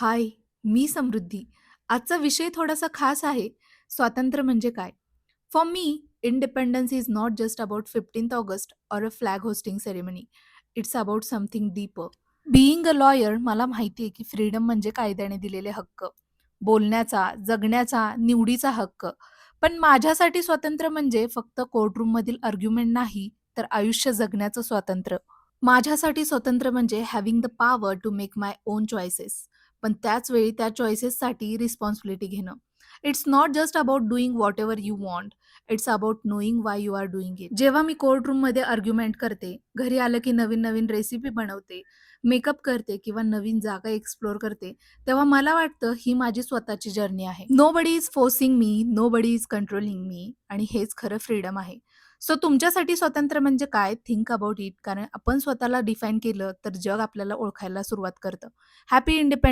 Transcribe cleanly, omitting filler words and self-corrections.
हाय, मी समृद्धी. आजचा विषय थोडासा खास आहे. स्वातंत्र्य म्हणजे काय? For me, independence is not just about 15th August और a flag hosting ceremony. It's about something deeper. Being a lawyer, मला माहिती आहे की फ्रीडम म्हणजे कायद्याने दिलेले हक्क. बोलण्याचा, जगण्याचा, निवडीचा हक्क. पण माझ्यासाठी स्वातंत्र्य म्हणजे फक्त कोर्टरूममधील आर्ग्युमेंट नाही, तर आयुष्य जगण्याचं स्वातंत्र्य. माझ्यासाठी स्वतंत्र म्हणजे having the power to make my own choices. पण त्याच वेळी त्या चॉईसेससाठी रिस्पॉन्सिबिलिटी घेणं. It's not just about doing whatever you want. It's about knowing why you are doing it. जेव्हा मी कोर्ट रूममध्ये आर्ग्युमेंट करते, घरी आलं की नवीन नवीन रेसिपी बनवते, मेकअप करते किंवा नवीन जागा एक्सप्लोर करते, तेव्हा मला वाटतं ही माझी स्वतःची जर्नी आहे. Nobody is forcing me, nobody is controlling me, आणि हेच खरं फ्रीडम आहे. सो तुमच्यासाठी स्वातंत्र्य म्हणजे काय? Think about it. कारण आपण स्वतःला डिफाईन केलं तर जग आपल्याला ओळखायला सुरुवात करतं. Happy independence.